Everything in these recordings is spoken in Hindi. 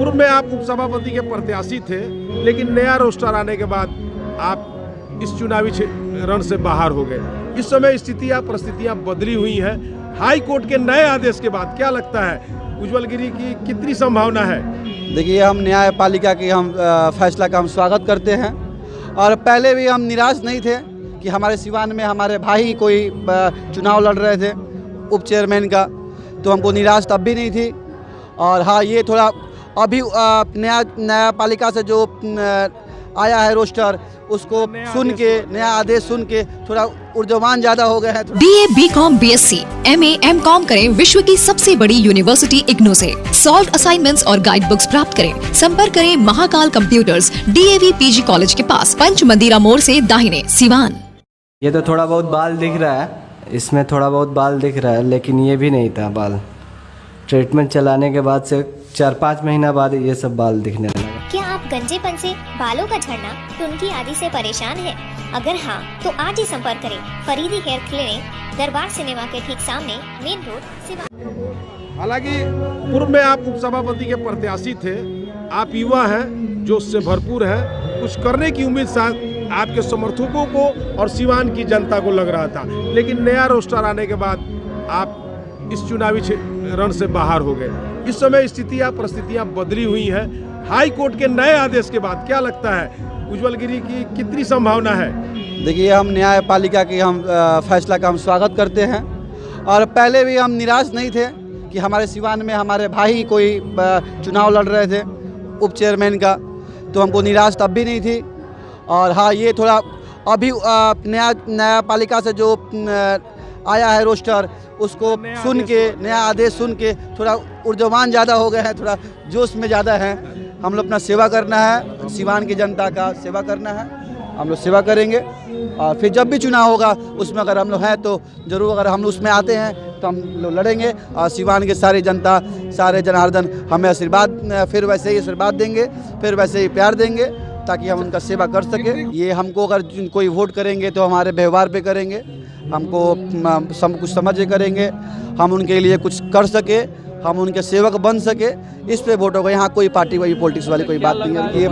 पूर्व में आप उपसभापति के प्रत्याशी थे, लेकिन नया रोस्टर आने के बाद आप इस चुनावी रण से बाहर हो गए। इस समय स्थितियां परिस्थितियां बदली हुई हैं। हाई कोर्ट के नए आदेश के बाद क्या लगता है उज्जवल गिरी की कितनी संभावना है? देखिए, हम न्यायपालिका की फैसला का हम स्वागत करते हैं और पहले भी हम निराश नहीं थे कि हमारे सिवान में हमारे भाई कोई चुनाव लड़ रहे थे उप चेयरमैन का, तो हमको निराश तब भी नहीं थी। और हाँ, ये थोड़ा अभी न्यायपालिका से जो आया है रोस्टर, उसको सुन के, नया आदेश सुन के थोड़ा ऊर्जावान ज्यादा हो गए हैं। BA, BCom, BSc, MA, MCom करें विश्व की सबसे बड़ी यूनिवर्सिटी इग्नू से। सॉल्व असाइनमेंट्स और गाइड बुक्स प्राप्त करें। संपर्क करें Mahakal computers, DAV PG college के पास, पंच मंदिरा मोड़ से दाहिने, सिवान। ये तो थोड़ा बहुत बाल दिख रहा है, इसमें थोड़ा बहुत बाल दिख रहा है, लेकिन ये भी नहीं था बाल। ट्रीटमेंट चलाने के बाद से 4-5 महीना बाद ये सब बाल दिखने लगा। क्या आप गंजेपन से, बालों का झड़ना, टुनकी आदि से परेशान हैं? अगर हाँ, तो आज ही संपर्क करें फरीदी हेयर क्लिनिक, दरबार सिनेमा के ठीक सामने, मेन रोड, सिवान। हालांकि पूर्व में आप उपसभापति के प्रत्याशी थे, आप युवा हैं, जोश से भरपूर हैं, कुछ करने की उम्मीद साथ आपके समर्थकों को और सिवान की जनता को लग रहा था, लेकिन नया रोस्टर आने के बाद आप इस चुनावी रण से बाहर हो गए। इस समय स्थितियां परिस्थितियां बदली हुई हैं। हाई कोर्ट के नए आदेश के बाद क्या लगता है उज्जवल गिरी की कितनी संभावना है? देखिए, हम न्यायपालिका की फैसला का हम स्वागत करते हैं और पहले भी हम निराश नहीं थे कि हमारे सिवान में हमारे भाई कोई चुनाव लड़ रहे थे उप चेयरमैन का, तो हमको निराश तब भी नहीं थी। और हाँ, ये थोड़ा अभी न्यायपालिका से जो आया है रोस्टर, उसको सुन के, नया आदेश सुन के थोड़ा ऊर्जावान ज़्यादा हो गए हैं, थोड़ा जोश में ज़्यादा हैं। हम लोग अपना सेवा करना है, सिवान की जनता का सेवा करना है, हम लोग सेवा करेंगे। और फिर जब भी चुनाव होगा उसमें अगर हम लोग हैं तो ज़रूर, अगर हम उसमें आते हैं तो हम लोग लड़ेंगे और सिवान के सारी जनता, सारे जनार्दन हमें आशीर्वाद, फिर वैसे ही आशीर्वाद देंगे, फिर वैसे ही प्यार देंगे ताकि हम उनका सेवा कर सकें। ये हमको अगर कोई वोट करेंगे तो हमारे व्यवहार पे करेंगे, हमको सब कुछ समझ के करेंगे, हम उनके लिए कुछ कर सके, हम उनके सेवक बन सके, इस पे वोट होगा। यहाँ कोई पार्टी वाली पॉलिटिक्स वाली कोई बात नहीं है। ये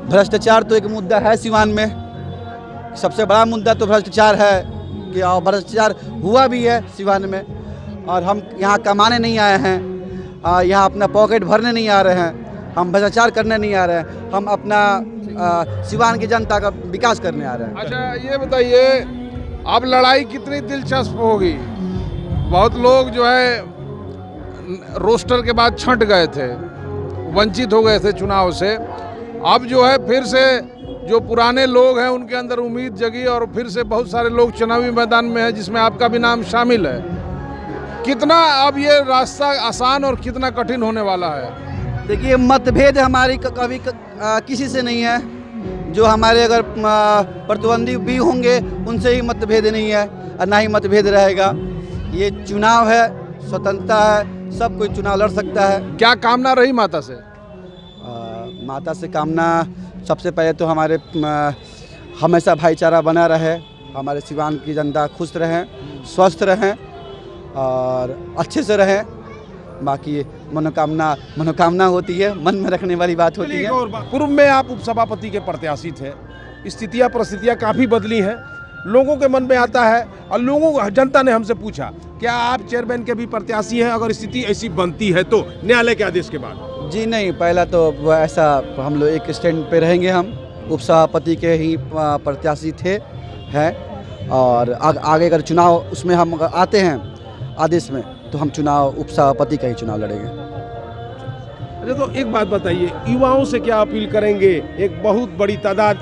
भ्रष्टाचार तो एक मुद्दा है सिवान में, सबसे बड़ा मुद्दा तो भ्रष्टाचार है कि भ्रष्टाचार हुआ भी है सिवान में। और हम यहाँ कमाने नहीं आए हैं, यहाँ अपना पॉकेट भरने नहीं आ रहे हैं, हम भ्रष्टाचार करने नहीं आ रहे हैं, हम अपना सिवान की जनता का विकास करने आ रहे हैं। अच्छा, ये बताइए, अब लड़ाई कितनी दिलचस्प होगी? बहुत लोग जो है रोस्टर के बाद छंट गए थे, वंचित हो गए थे चुनाव से। अब जो है फिर से जो पुराने लोग हैं उनके अंदर उम्मीद जगी और फिर से बहुत सारे लोग चुनावी मैदान में हैं, जिसमें आपका भी नाम शामिल है। कितना अब ये रास्ता आसान और कितना कठिन होने वाला है? देखिए, मतभेद हमारी कभी किसी से नहीं है। जो हमारे अगर प्रतिद्वंदी भी होंगे उनसे ही मतभेद नहीं है और ना ही मतभेद रहेगा। ये चुनाव है, स्वतंत्रता है, सब कोई चुनाव लड़ सकता है। क्या कामना रही माता से? माता से कामना सबसे पहले तो हमारे हमेशा भाईचारा बना रहे, हमारे सिवान की जनता खुश रहें, स्वस्थ रहें और अच्छे से रहें। बाकी मनोकामना होती है, मन में रखने वाली बात होती है। पूर्व में आप उपसभापति के प्रत्याशी थे, स्थितियां परिस्थितियां काफ़ी बदली हैं, लोगों के मन में आता है और जनता ने हमसे पूछा क्या आप चेयरमैन के भी प्रत्याशी हैं अगर स्थिति ऐसी बनती है तो, न्यायालय के आदेश के बाद? जी नहीं, पहला तो ऐसा हम लोग एक स्टैंड पे रहेंगे, हम उपसभापति के ही प्रत्याशी हैं और आगे अगर चुनाव उसमें हम आते हैं आदेश में तो हम चुनाव उपसभापति का ही चुनाव लड़ेंगे। अच्छा, तो एक बात बताइए, युवाओं से क्या अपील करेंगे? एक बहुत बड़ी तादाद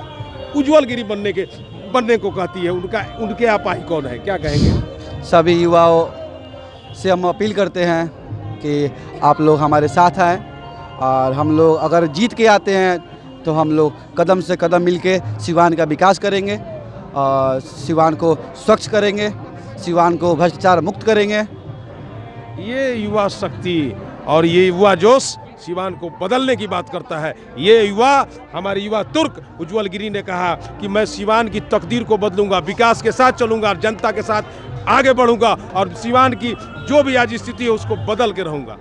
उज्जवल गिरी बनने को कहती है, उनके अपाही कौन है, क्या कहेंगे? सभी युवाओं से हम अपील करते हैं कि आप लोग हमारे साथ आएँ और हम लोग अगर जीत के आते हैं तो हम लोग कदम से कदम मिलके सिवान का विकास करेंगे और सिवान को स्वच्छ करेंगे, सिवान को भ्रष्टाचार मुक्त करेंगे। ये युवा शक्ति और ये युवा जोश सिवान को बदलने की बात करता है। ये युवा, हमारे युवा तुर्क उज्जवल गिरी ने कहा कि मैं सिवान की तकदीर को बदलूंगा, विकास के साथ चलूंगा, जनता के साथ आगे बढ़ूंगा और सिवान की जो भी आज स्थिति है उसको बदल के रहूंगा।